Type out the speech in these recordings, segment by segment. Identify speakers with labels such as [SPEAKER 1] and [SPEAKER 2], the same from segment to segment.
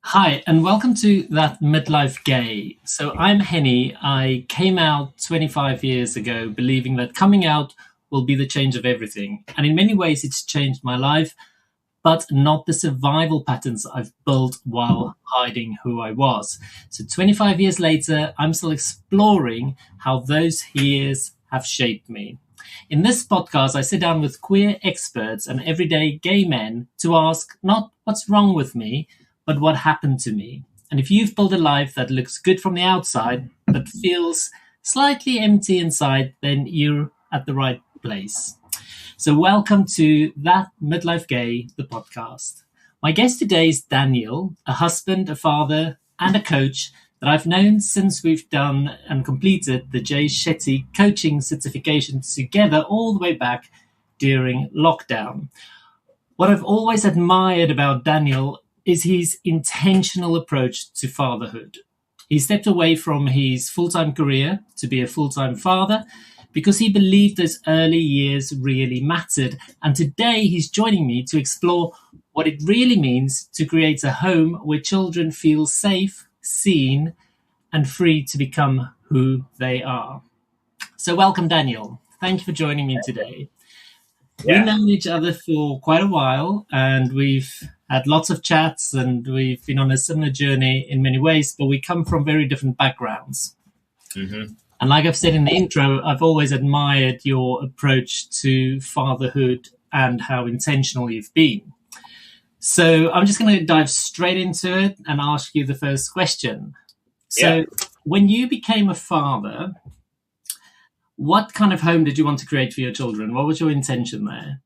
[SPEAKER 1] Hi, and welcome to that Midlife Gay. So I'm Heni. I came out 25 years ago believing that coming out will be the change of everything. And in many ways, it's changed my life, but not the survival patterns I've built while hiding who I was. So 25 years later, I'm still exploring how those years have shaped me. In this podcast, I sit down with queer experts and everyday gay men to ask not what's wrong with me, but what happened to me. And if you've built a life that looks good from the outside, but feels slightly empty inside, then you're at the right place. So, welcome to That Midlife Gay, the podcast. My guest today is Daniel, a husband, a father, and a coach that I've known since we've done and completed the Jay Shetty coaching certification together all the way back during lockdown. What I've always admired about Daniel is his intentional approach to fatherhood. He stepped away from his full-time career to be a full-time father because he believed those early years really mattered. And today he's joining me to explore what it really means to create a home where children feel safe, seen, and free to become who they are. So welcome, Daniel. Thank you for joining me today. We've known each other for quite a while, and we've had lots of chats, and we've been on a similar journey in many ways, but we come from very different backgrounds.
[SPEAKER 2] Mm-hmm.
[SPEAKER 1] And like I've said in the intro, I've always admired your approach to fatherhood and how intentional you've been. So I'm just going to dive straight into it and ask you the first question. So when you became a father, what kind of home did you want to create for your children? What was your intention there?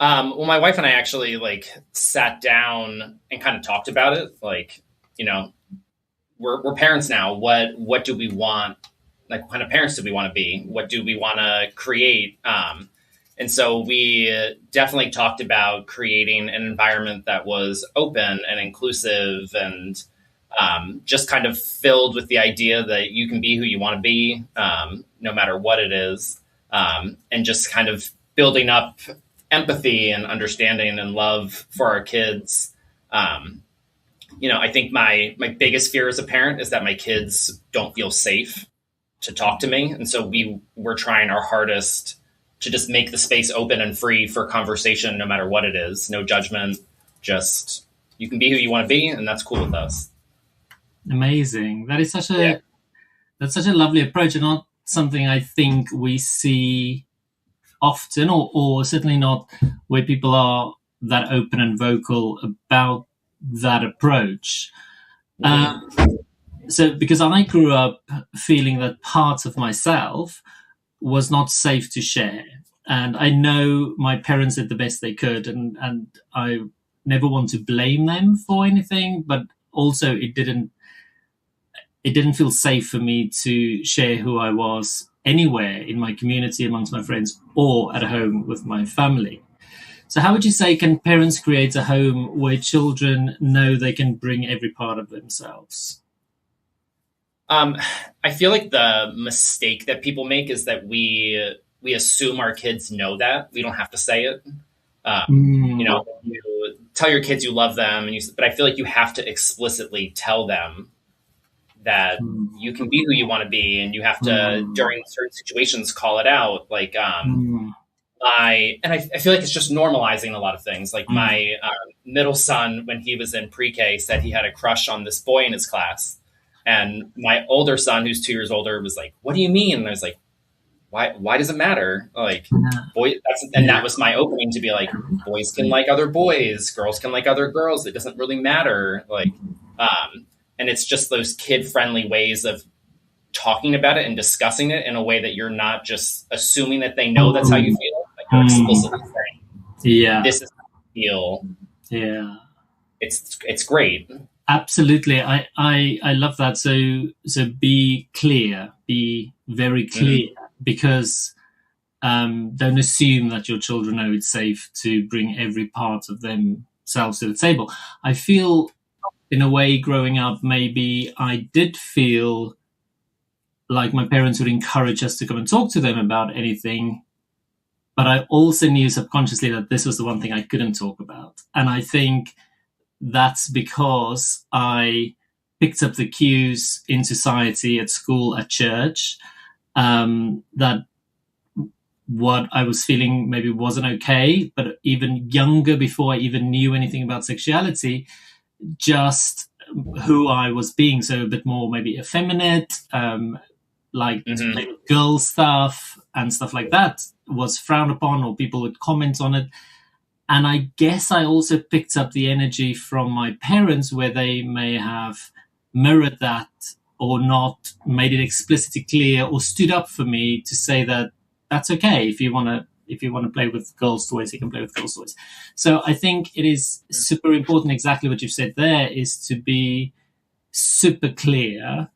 [SPEAKER 2] Well, my wife and I actually sat down and kind of talked about it. We're parents now. What do we want? Like, what kind of parents do we want to be? What do we want to create? And so we definitely talked about creating an environment that was open and inclusive and just kind of filled with the idea that you can be who you want to be, no matter what it is, and just kind of building up empathy and understanding and love for our kids. I think my biggest fear as a parent is that my kids don't feel safe to talk to me. And so we're trying our hardest to just make the space open and free for conversation, no matter what it is. No judgment, just you can be who you want to be, and that's cool with us.
[SPEAKER 1] Amazing. That is such a lovely approach, and not something I think we see often, or certainly not where people are that open and vocal about that approach. So because I grew up feeling that parts of myself was not safe to share. And I know my parents did the best they could, and I never want to blame them for anything, but also it didn't feel safe for me to share who I was anywhere in my community, amongst my friends, or at home with my family. So how would you say can parents create a home where children know they can bring every part of themselves?
[SPEAKER 2] I feel like the mistake that people make is that we assume our kids know that. We don't have to say it. You tell your kids you love them, but I feel like you have to explicitly tell them that you can be who you want to be, and you have to, during certain situations, call it out. I feel like it's just normalizing a lot of things. Like my middle son, when he was in pre-K, said he had a crush on this boy in his class. And my older son, who's 2 years older, was like, "What do you mean?" And I was like, why does it matter? That was my opening to be like, boys can like other boys, girls can like other girls. It doesn't really matter. And it's just those kid-friendly ways of talking about it and discussing it in a way that you're not just assuming that they know that's how you feel. Like you're explicitly saying, "This is how I feel."
[SPEAKER 1] Yeah,
[SPEAKER 2] it's great.
[SPEAKER 1] Absolutely, I love that. So be clear, be very clear, because don't assume that your children know it's safe to bring every part of themselves to the table. I feel, in a way, growing up, maybe I did feel like my parents would encourage us to come and talk to them about anything, but I also knew subconsciously that this was the one thing I couldn't talk about. And I think that's because I picked up the cues in society, at school, at church, that what I was feeling maybe wasn't okay, but even younger, before I even knew anything about sexuality, just who I was being. So a bit more maybe effeminate, like maybe girl stuff and stuff like that was frowned upon, or people would comment on it. And I guess I also picked up the energy from my parents, where they may have mirrored that or not made it explicitly clear, or stood up for me to say that that's okay. If you want to play with girls' toys, you can play with girls' toys. So I think it is super important, exactly what you've said there, is to be super clear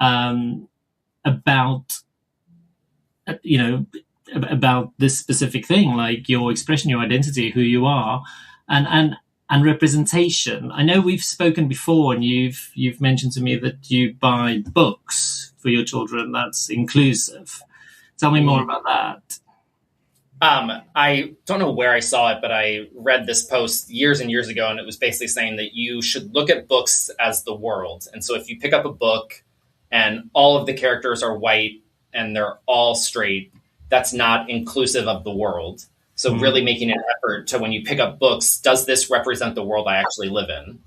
[SPEAKER 1] about, about this specific thing, like your expression, your identity, who you are, and representation. I know we've spoken before, and you've mentioned to me that you buy books for your children that's inclusive. Tell me more about that.
[SPEAKER 2] I don't know where I saw it, but I read this post years and years ago, and it was basically saying that you should look at books as the world. And so if you pick up a book and all of the characters are white and they're all straight, that's not inclusive of the world. So really making an effort to, when you pick up books, does this represent the world I actually live in?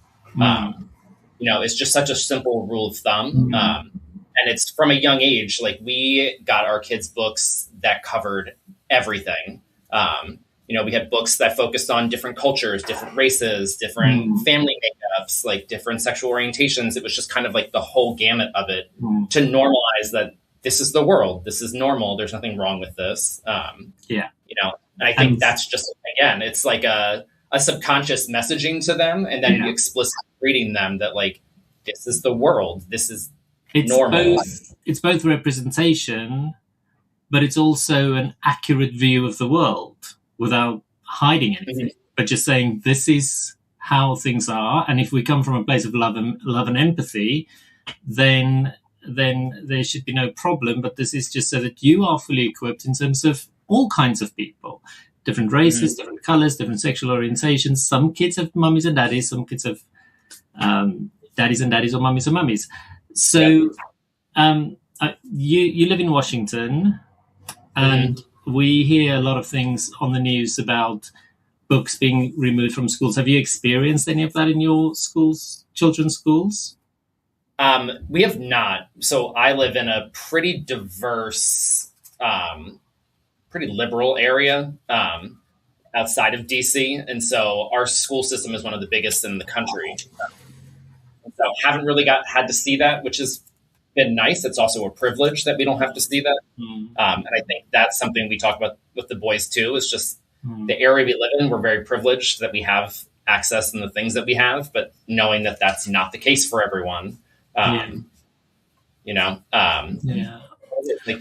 [SPEAKER 2] It's just such a simple rule of thumb. And it's from a young age. Like, we got our kids books that covered everything. We had books that focused on different cultures, different races, different family makeups, like different sexual orientations. It was just kind of like the whole gamut of it to normalize that this is the world. This is normal. There's nothing wrong with this. And I think that's just, again, it's like a subconscious messaging to them, and then explicitly reading them that, like, this is the world. This is normal.
[SPEAKER 1] It's both representation, but it's also an accurate view of the world without hiding anything, but just saying this is how things are. And if we come from a place of love and empathy, then there should be no problem. But this is just so that you are fully equipped in terms of all kinds of people, different races, different colors, different sexual orientations. Some kids have mummies and daddies. Some kids have daddies and daddies, or mummies and mummies. So you live in Washington, and we hear a lot of things on the news about books being removed from schools. Have you experienced any of that in your schools, children's schools?
[SPEAKER 2] We have not. So I live in a pretty diverse, pretty liberal area outside of DC. And so our school system is one of the biggest in the country. So haven't really had to see that, which has been nice. It's also a privilege that we don't have to see that. And I think that's something we talk about with the boys too. It's just the area we live in. We're very privileged that we have access and the things that we have, but knowing that that's not the case for everyone. Like,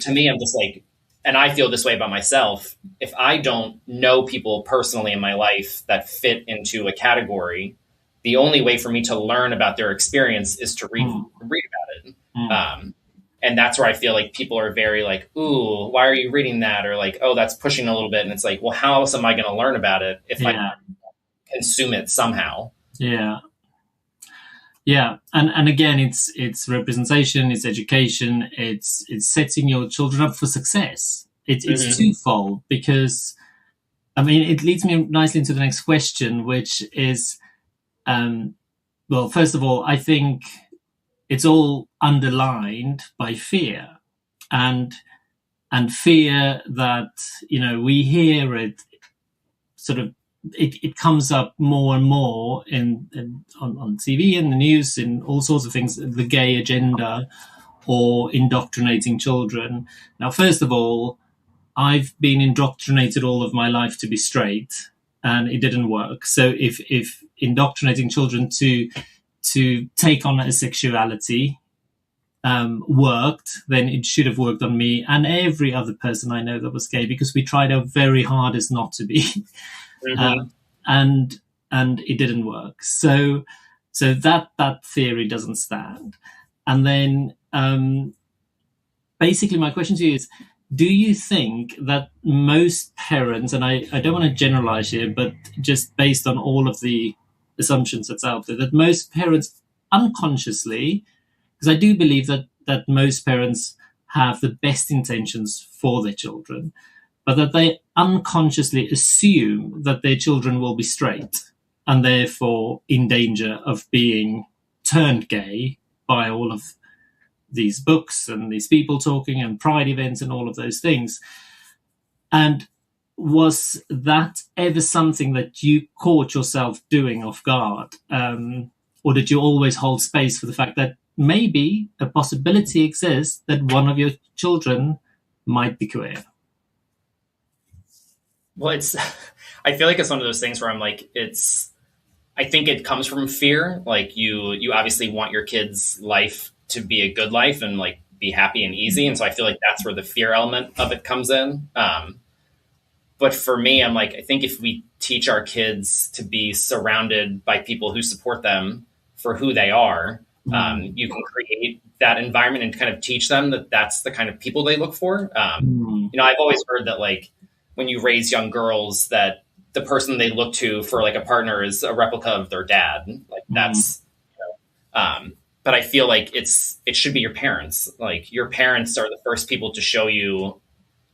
[SPEAKER 2] to me, I'm just like, and I feel this way about myself. If I don't know people personally in my life that fit into a category, the only way for me to learn about their experience is to read about it. And that's where I feel like people are very like, ooh, why are you reading that? Or like, oh, that's pushing a little bit. And it's like, well, how else am I going to learn about it if I consume it somehow?
[SPEAKER 1] Yeah. And again, it's representation, it's education, it's setting your children up for success. It's twofold, because, I mean, it leads me nicely into the next question, which is, well, first of all, I think it's all underlined by fear, and fear that, we hear it sort of, it comes up more and more on TV and the news, in all sorts of things, the gay agenda or indoctrinating children. Now, first of all, I've been indoctrinated all of my life to be straight, and it didn't work. So if indoctrinating children to take on a sexuality worked, then it should have worked on me and every other person I know that was gay, because we tried our very hardest not to be. And it didn't work. So that theory doesn't stand. And then basically my question to you is, do you think that most parents, and I don't want to generalize here, but just based on all of the assumptions that's out there, that most parents unconsciously, because I do believe that most parents have the best intentions for their children, but that they unconsciously assume that their children will be straight and therefore in danger of being turned gay by all of these books and these people talking and pride events and all of those things. And was that ever something that you caught yourself doing off guard? Or did you always hold space for the fact that maybe a possibility exists that one of your children might be queer?
[SPEAKER 2] Well, I feel like it's one of those things where I'm like, I think it comes from fear. Like you obviously want your kid's life to be a good life and like be happy and easy. And so I feel like that's where the fear element of it comes in. But for me, I'm like, I think if we teach our kids to be surrounded by people who support them for who they are, you can create that environment and kind of teach them that that's the kind of people they look for. You know, I've always heard that like when you raise young girls, that the person they look to for like a partner is a replica of their dad. Like that's, but I feel like it should be your parents. Like your parents are the first people to show you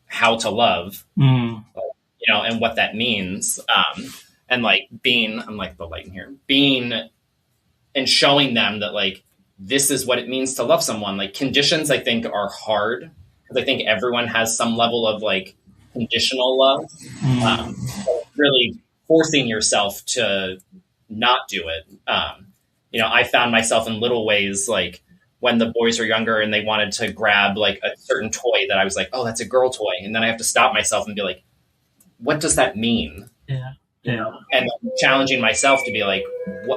[SPEAKER 2] how to love, you know, and what that means. And like I'm like the light in here, being and showing them that like, this is what it means to love someone. Like conditions, I think are hard because I think everyone has some level of like conditional love. So really forcing yourself to not do it. You know, I found myself in little ways, like when the boys were younger and they wanted to grab like a certain toy that I was like, oh, that's a girl toy. And then I have to stop myself and be like, what does that mean?
[SPEAKER 1] Yeah.
[SPEAKER 2] You know, and challenging myself to be like,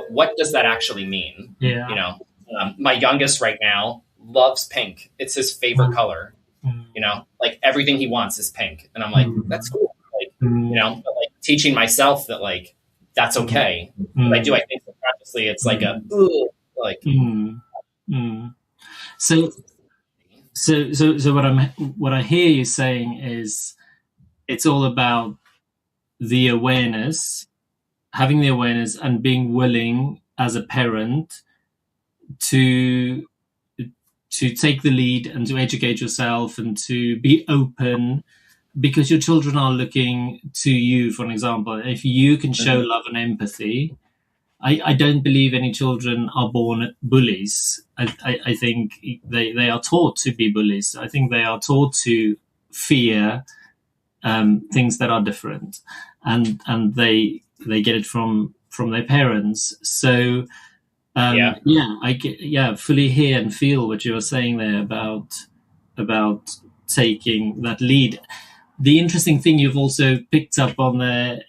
[SPEAKER 2] what does that actually mean?
[SPEAKER 1] Yeah.
[SPEAKER 2] You know, my youngest right now loves pink. It's his favorite color. You know, like everything he wants is pink. And I'm like, that's cool. Like, you know, but like teaching myself that like, that's okay. But I think subconsciously it's like like.
[SPEAKER 1] So what I hear you saying is it's all about the awareness, having the awareness and being willing as a parent to take the lead and to educate yourself and to be open, because your children are looking to you for an example. If you can show love and empathy, I don't believe any children are born bullies. I think they are taught to be bullies. I think they are taught to fear things that are different, and they get it from their parents. So I fully hear and feel what you were saying there about taking that lead. The interesting thing you've also picked up on there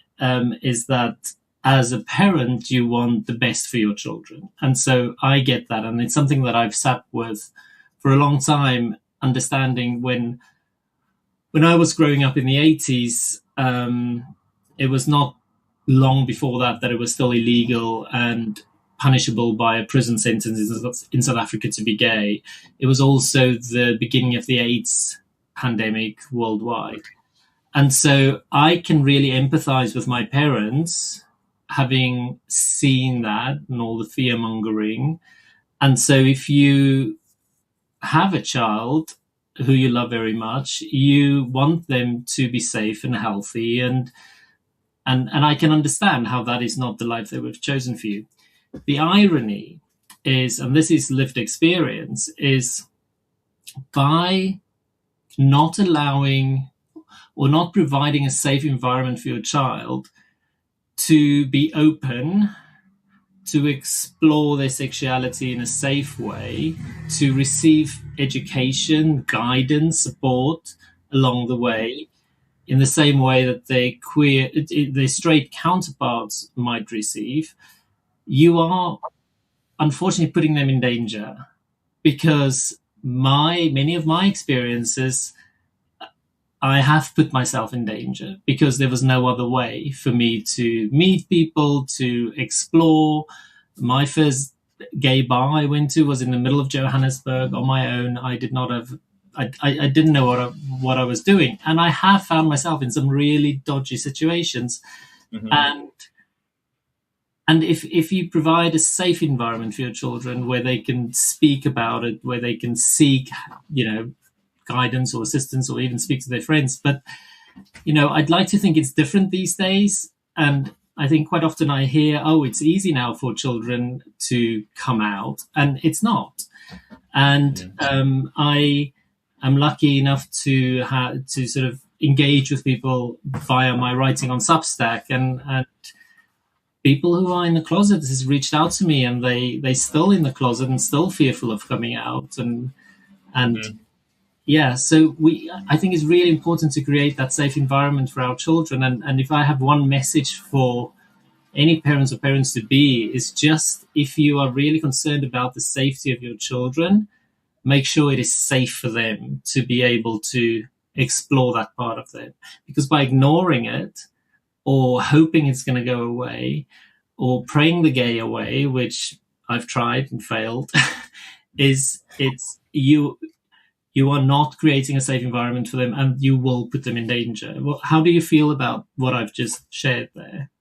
[SPEAKER 1] is that as a parent, you want the best for your children. And so I get that. And it's something that I've sat with for a long time, understanding when I was growing up in the 80s, it was not long before that it was still illegal and punishable by a prison sentence in South Africa to be gay. It was also the beginning of the AIDS pandemic worldwide. And so I can really empathize with my parents, having seen that and all the fear mongering. And so if you have a child who you love very much, you want them to be safe and healthy. And I can understand how that is not the life they would have chosen for you. The irony is, and this is lived experience, is by not allowing or not providing a safe environment for your child to be open, to explore their sexuality in a safe way, to receive education, guidance, support along the way, in the same way that their straight counterparts might receive, you are unfortunately putting them in danger, because many of my experiences, I have put myself in danger because there was no other way for me to meet people, to explore. My first gay bar I went to was in the middle of Johannesburg on my own. I didn't know what I was doing. And I have found myself in some really dodgy situations. And and if you provide a safe environment for your children where they can speak about it, where they can seek, guidance or assistance, or even speak to their friends. But I'd like to think it's different these days, and I think quite often I hear, oh, it's easy now for children to come out, and it's not. And I am lucky enough to sort of engage with people via my writing on Substack, and people who are in the closet has reached out to me, and they still in the closet and still fearful of coming out, and yeah. So I think it's really important to create that safe environment for our children. And if I have one message for any parents or parents to be, is just, if you are really concerned about the safety of your children, make sure it is safe for them to be able to explore that part of them. Because by ignoring it, or hoping it's going to go away, or praying the gay away, which I've tried and failed, you are not creating a safe environment for them, and you will put them in danger. How do you feel about what I've just shared there?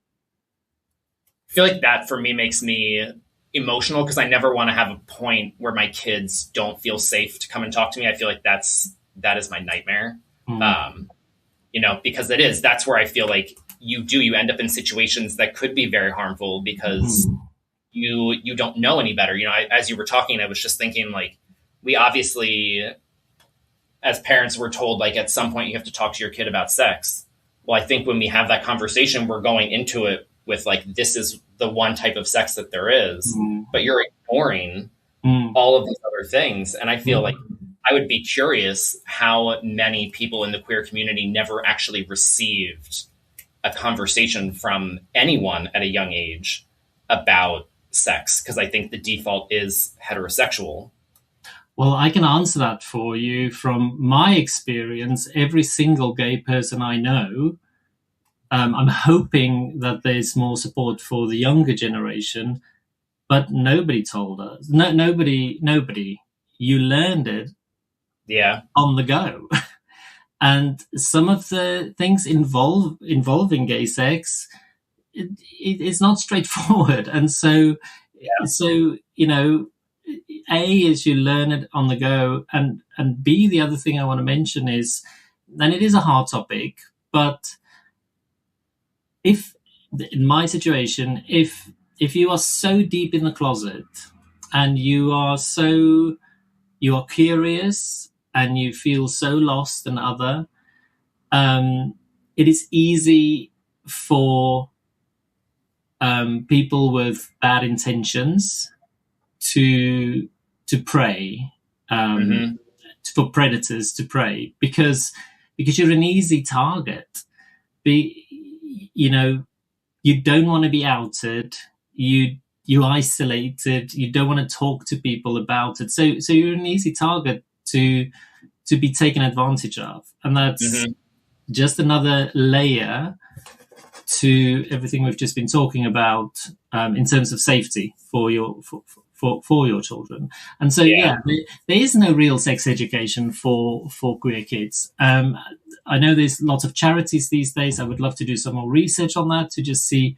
[SPEAKER 2] I feel like that for me makes me emotional, because I never want to have a point where my kids don't feel safe to come and talk to me. I feel like that is my nightmare. Because that's where I feel like you end up in situations that could be very harmful, because you don't know any better. As you were talking, I was just thinking, like, we obviously, as parents, we're told, like, at some point you have to talk to your kid about sex. Well, I think when we have that conversation, we're going into it with, like, this is the one type of sex that there is, but you're ignoring all of these other things. And I feel like I would be curious how many people in the queer community never actually received a conversation from anyone at a young age about sex, because I think the default is heterosexual.
[SPEAKER 1] Well, I can answer that for you. From my experience, every single gay person I know, I'm hoping that there's more support for the younger generation, but nobody told us. No, nobody. You learned it on the go. And some of the things involving gay sex, it's not straightforward. And so A is you learn it on the go, and B, the other thing I want to mention is, and it is a hard topic, but if in my situation, if you are so deep in the closet and you are curious and you feel so lost and other, it is easy for people with bad intentions to prey, for predators to prey, because you're an easy target. You don't want to be outed. You isolated. You don't want to talk to people about it. So you're an easy target to be taken advantage of, and that's just another layer to everything we've just been talking about in terms of safety for your children. And so there is no real sex education for queer kids. I know there's lots of charities these days. I would love to do some more research on that to just see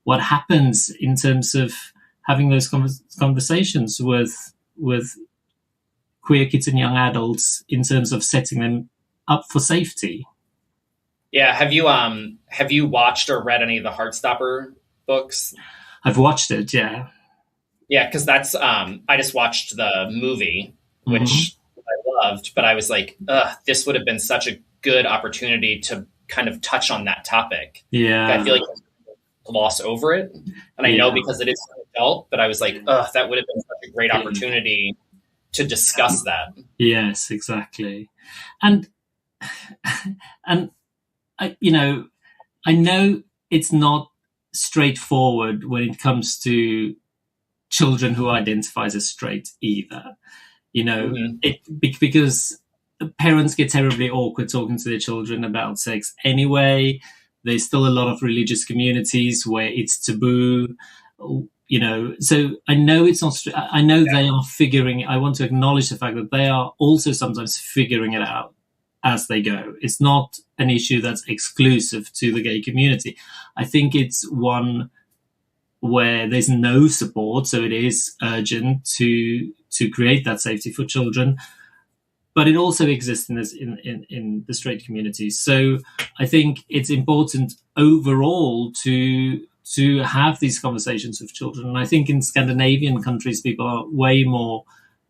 [SPEAKER 1] what happens in terms of having those conversations with queer kids and young adults in terms of setting them up for safety.
[SPEAKER 2] Yeah. Have you watched or read any of the Heartstopper books?
[SPEAKER 1] I've watched it. Yeah.
[SPEAKER 2] Yeah. Cause that's, I just watched the movie, which I loved, but I was like, this would have been such a good opportunity to kind of touch on that topic.
[SPEAKER 1] Yeah.
[SPEAKER 2] I feel like gloss over it. And I know because it is an adult, but I was like, that would have been such a great opportunity to discuss that.
[SPEAKER 1] Yes, exactly. And I know it's not straightforward when it comes to children who identify as straight either. Because parents get terribly awkward talking to their children about sex anyway. There's still a lot of religious communities where it's taboo, so I know it's not, I know they are figuring, I want to acknowledge the fact that they are also sometimes figuring it out as they go. It's not an issue that's exclusive to the gay community. I think it's one where there's no support, so it is urgent to create that safety for children. But it also exists in the straight community. So I think it's important overall to have these conversations with children. And I think in Scandinavian countries, people are way more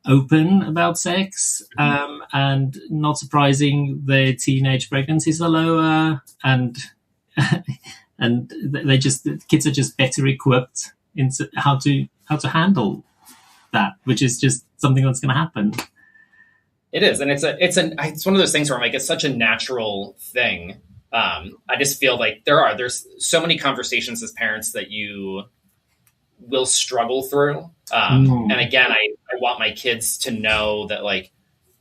[SPEAKER 1] open about sex, and not surprising, their teenage pregnancies are lower, and and kids are just better equipped in how to handle that, which is just something that's going to happen.
[SPEAKER 2] It is, and it's one of those things where I'm like, it's such a natural thing. I just feel like there's so many conversations as parents that you will struggle through. And again, I want my kids to know that, like,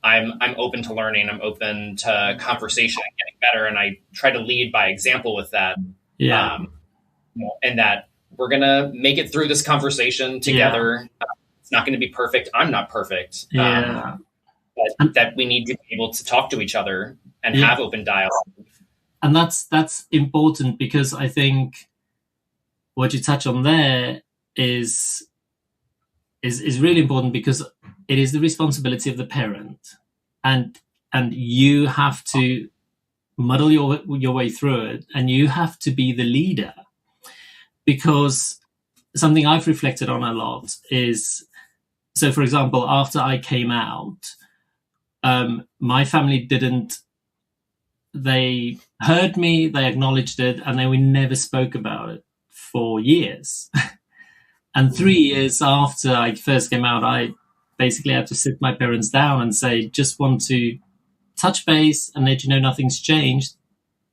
[SPEAKER 2] I'm open to learning, I'm open to conversation and getting better, and I try to lead by example with that.
[SPEAKER 1] Yeah.
[SPEAKER 2] And that we're gonna make it through this conversation together. Yeah. It's not going to be perfect. I'm not perfect.
[SPEAKER 1] Yeah.
[SPEAKER 2] But that we need to be able to talk to each other and have open dialogue.
[SPEAKER 1] And that's important, because I think what you touch on there is really important, because it is the responsibility of the parent, and you have to muddle your way through it, and you have to be the leader. Because something I've reflected on a lot is, so for example, after I came out, my family they heard me, they acknowledged it, and then we never spoke about it for years. And 3 years after I first came out, I basically had to sit my parents down and say, just want to touch base and let you know nothing's changed.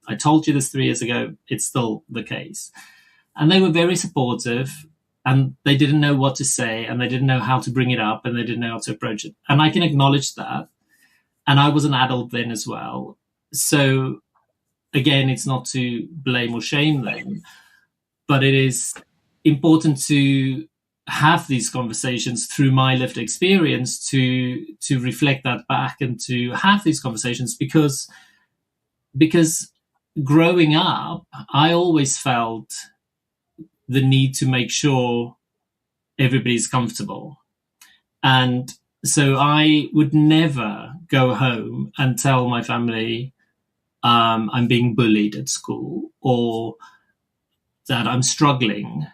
[SPEAKER 1] I told you this 3 years ago, it's still the case. And they were very supportive, and they didn't know what to say, and they didn't know how to bring it up, and they didn't know how to approach it. And I can acknowledge that. And I was an adult then as well. So again, it's not to blame or shame them, but it is important to have these conversations through my lived experience to reflect that back, and to have these conversations, because growing up, I always felt the need to make sure everybody's comfortable. And so I would never go home and tell my family I'm being bullied at school, or that I'm struggling,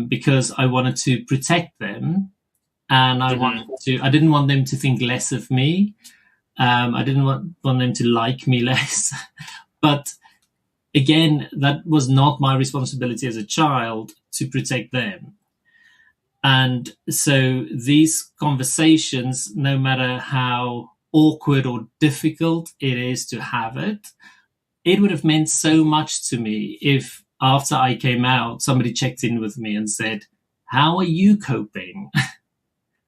[SPEAKER 1] because I wanted to protect them, and I didn't want them to think less of me. I didn't want them to like me less. But again, that was not my responsibility as a child to protect them. And so these conversations, no matter how awkward or difficult it is to have it would have meant so much to me if after I came out, somebody checked in with me and said, how are you coping?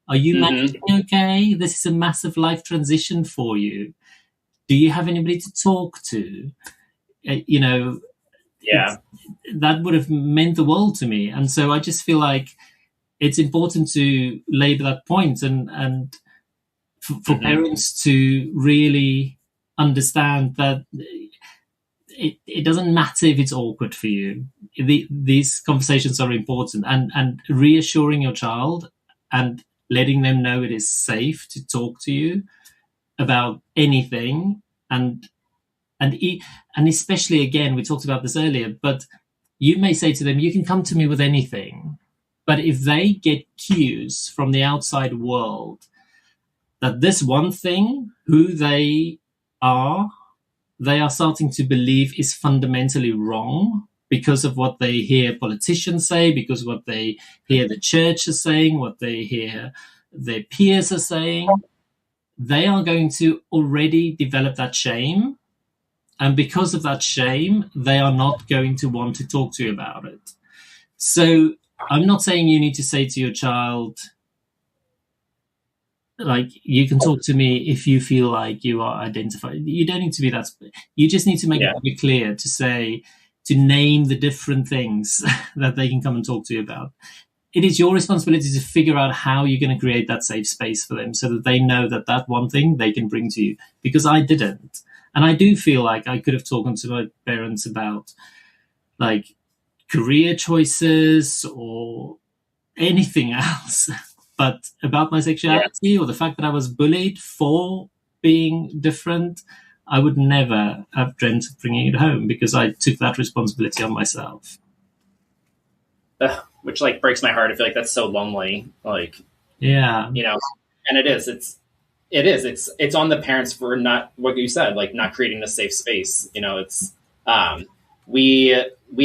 [SPEAKER 1] Are you managing okay? This is a massive life transition for you. Do you have anybody to talk to? That would have meant the world to me. And so I just feel like it's important to labor that point, and for parents to really understand that it doesn't matter if it's awkward for you. These conversations are important, and reassuring your child and letting them know it is safe to talk to you about anything, and especially, again, we talked about this earlier, but you may say to them, you can come to me with anything. But if they get cues from the outside world that this one thing, who they are starting to believe is fundamentally wrong because of what they hear politicians say, because of what they hear the church is saying, what they hear their peers are saying, they are going to already develop that shame. And because of that shame, they are not going to want to talk to you about it. So I'm not saying you need to say to your child, like, you can talk to me if you feel like you are identified. You don't need to be that. You just need to make it very clear to name the different things that they can come and talk to you about. It is your responsibility to figure out how you're going to create that safe space for them, so that they know that one thing they can bring to you, because I didn't. And I do feel like I could have talked to my parents about, like, career choices or anything else, but about my sexuality or the fact that I was bullied for being different, I would never have dreamt of bringing it home because I took that responsibility on myself.
[SPEAKER 2] Which like breaks my heart. I feel like that's so lonely. Like,
[SPEAKER 1] yeah,
[SPEAKER 2] you know, and it is. It's on the parents for not what you said, like not creating a safe space. You know, it's we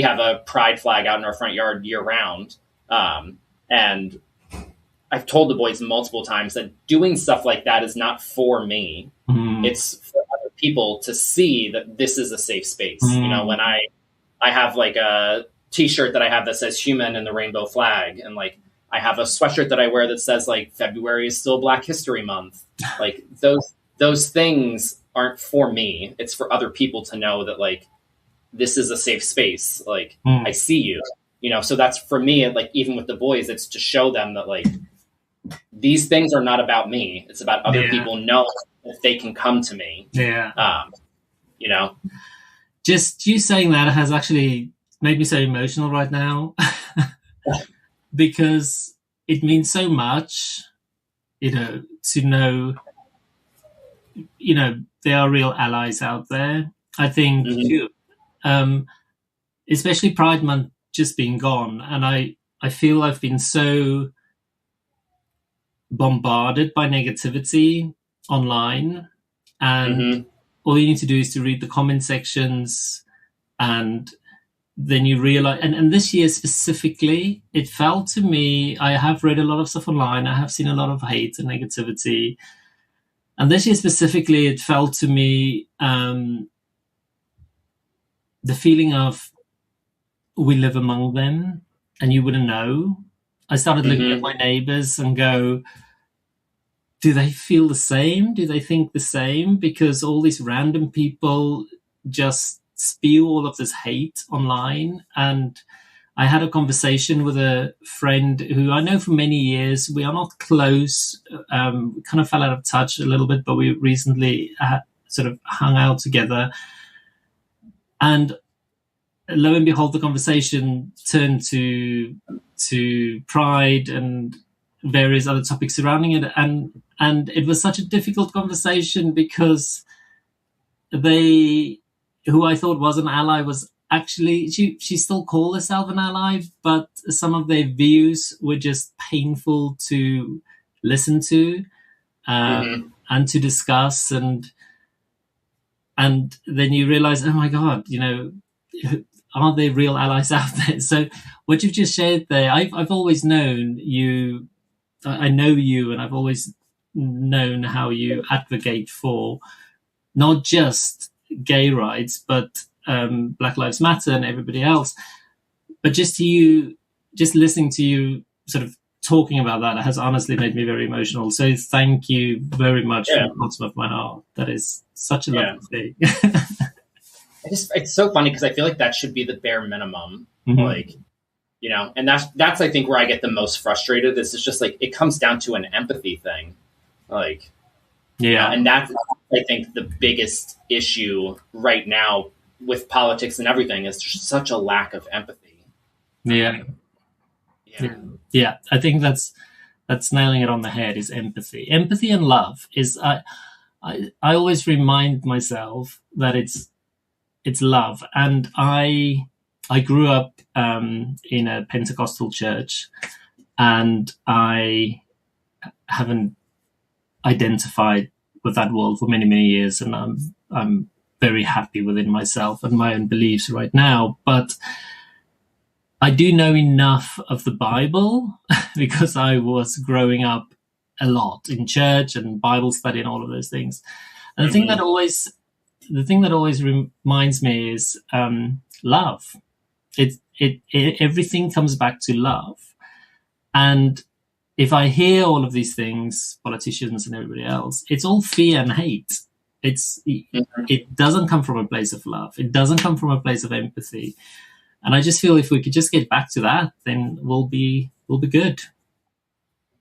[SPEAKER 2] have a pride flag out in our front yard year round, and I've told the boys multiple times that doing stuff like that is not for me. It's for other people to see that this is a safe space. You know, when I have like a T-shirt that I have that says human and the rainbow flag, and like I have a sweatshirt that I wear that says like February is still Black History Month. Like those things aren't for me. It's for other people to know that like this is a safe space. Like I see you, you know. So that's for me. Like even with the boys, it's to show them that like these things are not about me. It's about other people knowing that they can come to me.
[SPEAKER 1] Yeah.
[SPEAKER 2] You know,
[SPEAKER 1] just you saying that has actually made me so emotional right now because it means so much, you know, to know, you know, there are real allies out there. I think, especially Pride Month just being gone, and I feel I've been so bombarded by negativity online, and all you need to do is to read the comment sections, and then you realize, and this year specifically, it felt to me, I have read a lot of stuff online, I have seen a lot of hate and negativity, and this year specifically, it felt to me the feeling of we live among them and you wouldn't know. I started looking at my neighbors and go, do they feel the same? Do they think the same? Because all these random people just spew all of this hate online. And I had a conversation with a friend who I know for many years. We are not close. We kind of fell out of touch a little bit, but we recently sort of hung out together. And lo and behold, the conversation turned to pride and various other topics surrounding it. And it was such a difficult conversation because they, who I thought was an ally, was actually, she still called herself an ally, but some of their views were just painful to listen to and to discuss. And then you realize, oh my God, you know, are there real allies out there? So what you've just shared there, I've always known you, I know you, and I've always known how you advocate for not just gay rights, but Black Lives Matter and everybody else. But just listening to you sort of talking about that has honestly made me very emotional. So thank you very much from the bottom of my heart. That is such a lovely thing.
[SPEAKER 2] It's so funny because I feel like that should be the bare minimum. Like, you know, and that's I think where I get the most frustrated. Is it's just like it comes down to an empathy thing. Like, you know, and that's I think the biggest issue right now with politics and everything is just such a lack of empathy.
[SPEAKER 1] Yeah. I think that's nailing it on the head. Is empathy and love. Is I always remind myself that it's love. And I grew up in a Pentecostal church, and I haven't identified with that world for many, many years, and I'm very happy within myself and my own beliefs right now. But I do know enough of the Bible because I was growing up a lot in church and Bible study and all of those things. And the thing that always reminds me is love. Everything comes back to love. And if I hear all of these things, politicians and everybody else, it's all fear and hate. It doesn't come from a place of love. It doesn't come from a place of empathy. And I just feel if we could just get back to that, then we'll be good.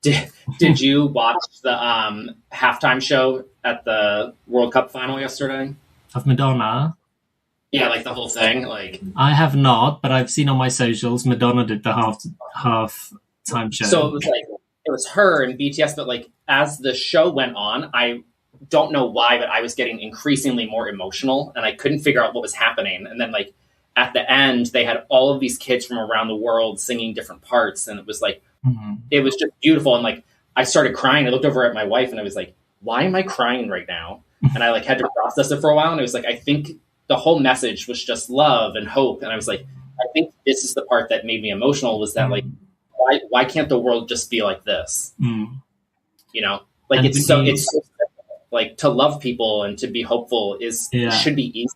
[SPEAKER 2] Did you watch the halftime show at the World Cup final yesterday?
[SPEAKER 1] Of Madonna?
[SPEAKER 2] Yeah, like the whole thing. Like,
[SPEAKER 1] I have not, but I've seen on my socials Madonna did the half time
[SPEAKER 2] so
[SPEAKER 1] show.
[SPEAKER 2] it was like it was her and BTS, but like as the show went on, I don't know why, but I was getting increasingly more emotional, and I couldn't figure out what was happening. And then like at the end, they had all of these kids from around the world singing different parts, and it was like
[SPEAKER 1] Mhm.
[SPEAKER 2] it was just beautiful. And like I started crying. I looked over at my wife, and I was like, "Why am I crying right now?" And I like had to process it for a while. And it was like I think the whole message was just love and hope. And I was like, I think this is the part that made me emotional was that like
[SPEAKER 1] Mm.
[SPEAKER 2] why can't the world just be like this?
[SPEAKER 1] Mm.
[SPEAKER 2] You know, like
[SPEAKER 1] And when
[SPEAKER 2] it's
[SPEAKER 1] you,
[SPEAKER 2] so like to love people and to be hopeful is
[SPEAKER 1] yeah,
[SPEAKER 2] should be easy.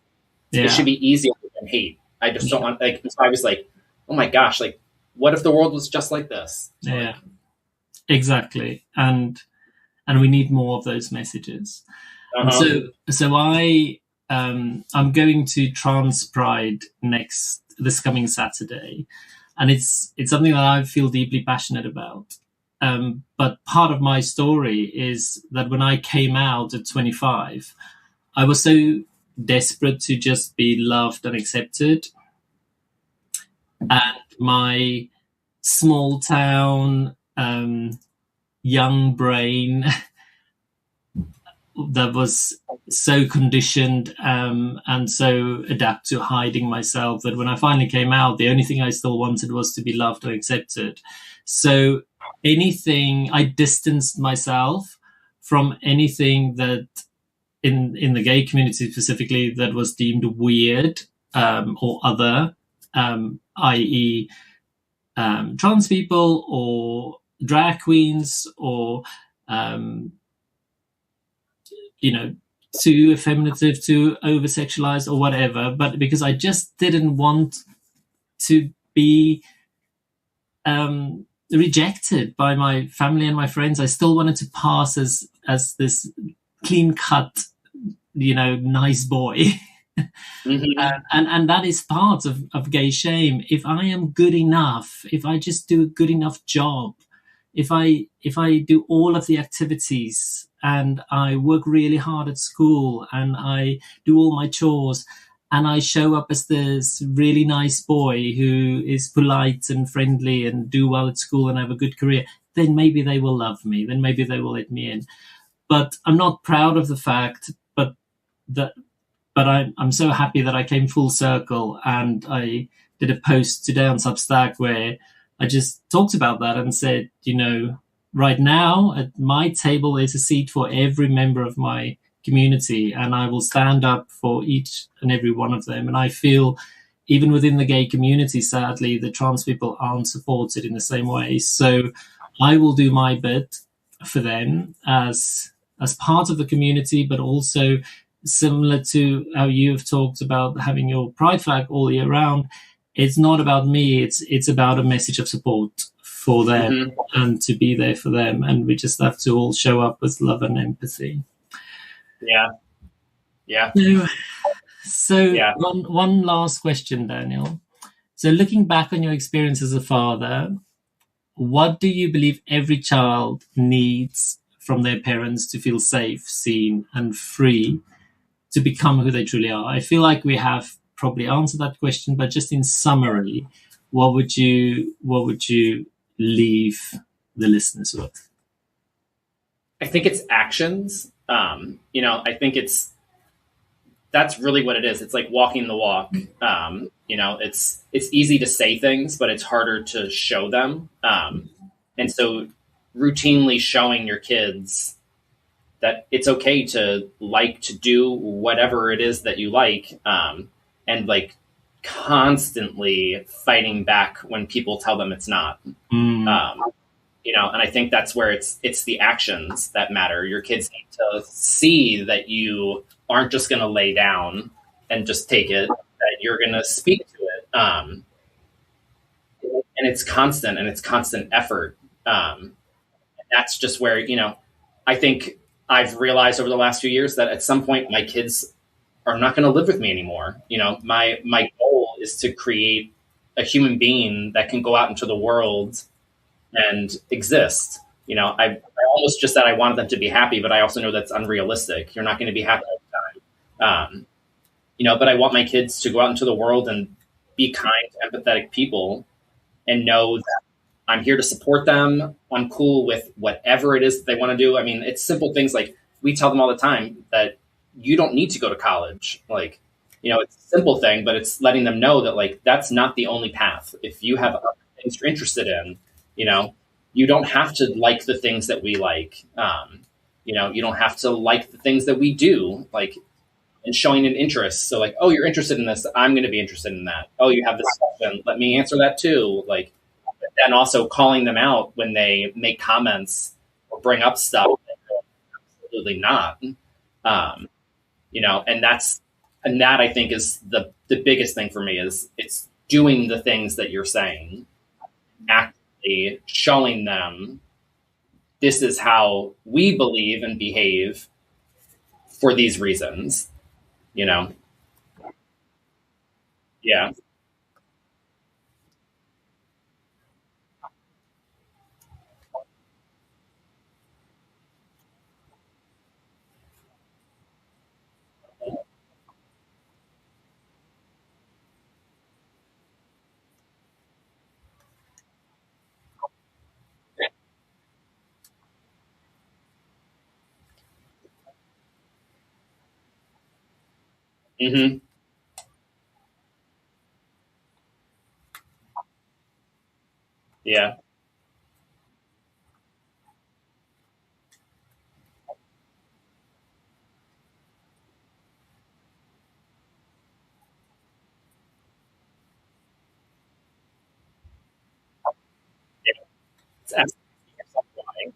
[SPEAKER 2] It
[SPEAKER 1] yeah,
[SPEAKER 2] should be easier than hate. I just don't want like. So I was like, oh my gosh, like what if the world was just like this? Like,
[SPEAKER 1] yeah, exactly. And we need more of those messages. And
[SPEAKER 2] huh.
[SPEAKER 1] I'm going to Trans Pride this coming Saturday, and it's something that I feel deeply passionate about. But part of my story is that when I came out at 25, I was so desperate to just be loved and accepted, and my small town young brain that was so conditioned and so adapt to hiding myself that when I finally came out, the only thing I still wanted was to be loved or accepted. So anything, I distanced myself from anything that in the gay community specifically that was deemed weird or other, i.e., trans people or drag queens or um, too effeminative, too over sexualized or whatever, but because I just didn't want to be rejected by my family and my friends. I still wanted to pass as this clean cut, nice boy.
[SPEAKER 2] Mm-hmm.
[SPEAKER 1] And that is part of gay shame. If I am good enough, if I just do a good enough job, if I do all of the activities and I work really hard at school and I do all my chores and I show up as this really nice boy who is polite and friendly and do well at school and have a good career, then maybe they will love me. Then maybe they will let me in. But I'm not proud of the fact, that but I'm so happy that I came full circle and I did a post today on Substack where I just talked about that and said, right now at my table there's a seat for every member of my community and I will stand up for each and every one of them. And I feel even within the gay community, sadly, the trans people aren't supported in the same way. So I will do my bit for them as part of the community, but also similar to how you have talked about having your pride flag all year round. It's not about me. It's about a message of support for them
[SPEAKER 2] Mm-hmm.
[SPEAKER 1] and to be there for them. And we just have to all show up with love and empathy.
[SPEAKER 2] Yeah. Yeah.
[SPEAKER 1] So
[SPEAKER 2] Yeah.
[SPEAKER 1] one last question, Daniel. So looking back on your experience as a father, what do you believe every child needs from their parents to feel safe, seen, and free to become who they truly are? I feel like we have probably answered that question, but just in summary, what would you leave the listeners with?
[SPEAKER 2] I think it's actions. I think that's really what it is. It's like walking the walk. It's easy to say things, but it's harder to show them. And so routinely showing your kids that it's okay to like to do whatever it is that you like, and like constantly fighting back when people tell them it's not. And I think that's where it's the actions that matter. Your kids need to see that you aren't just going to lay down and just take it, that you're going to speak to it. And it's constant effort. And that's just where, I think I've realized over the last few years that at some point my kids are not going to live with me anymore. My goal is to create a human being that can go out into the world and exist. I almost just said I wanted them to be happy, but I also know that's unrealistic. You're not going to be happy all the time. but I want my kids to go out into the world and be kind, empathetic people and know that I'm here to support them. I'm cool with whatever it is that they want to do. I mean, it's simple things like we tell them all the time that you don't need to go to college. Like, it's a simple thing, but it's letting them know that like that's not the only path. If you have other things you're interested in, you know, you don't have to like the things that we like. You don't have to like the things that we do. Like, and showing an interest. So like, oh, you're interested in this. I'm going to be interested in that. Oh, you have this question. Let me answer that too. Like, and also calling them out when they make comments or bring up stuff that they're absolutely not. Um, and that I think is the biggest thing for me is it's doing the things that you're saying, actively showing them this is how we believe and behave for these reasons. You know, yeah. Hmm. Yeah. Yeah. It's asking yourself why.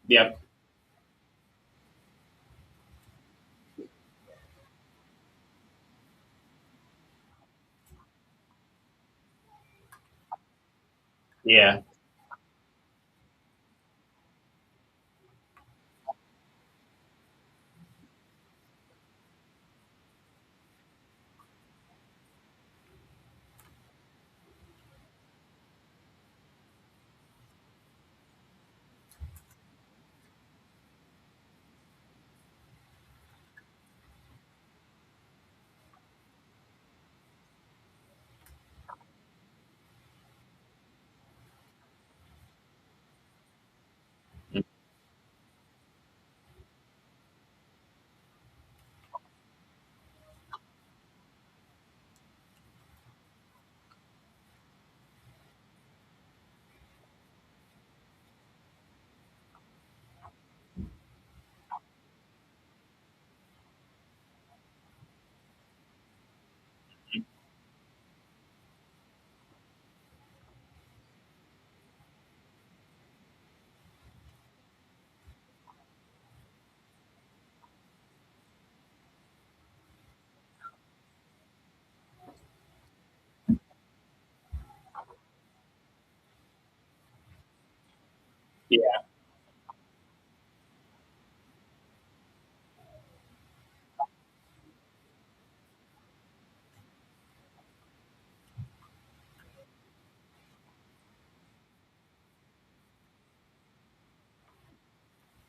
[SPEAKER 2] Yep. Yeah. Yeah.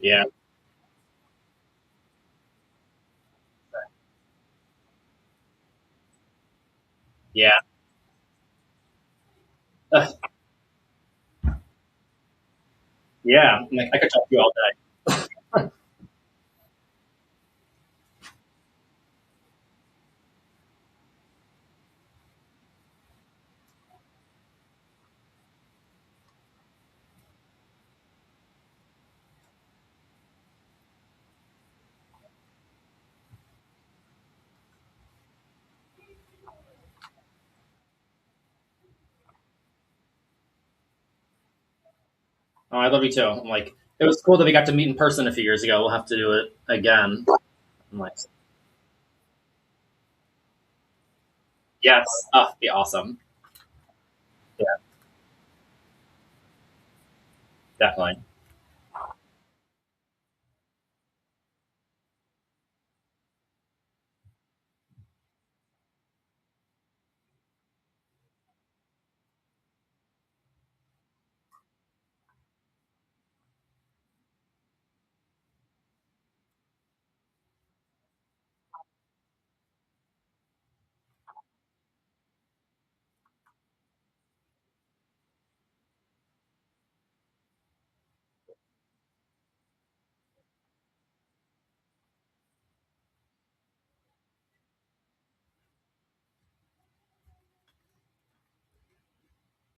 [SPEAKER 2] Yeah. Yeah. Ugh, yeah. Like I could talk to you all day. Oh, I love you too. I'm like, it was cool that we got to meet in person a few years ago. We'll have to do it again. I'm like, yes, oh, be awesome. Yeah, definitely.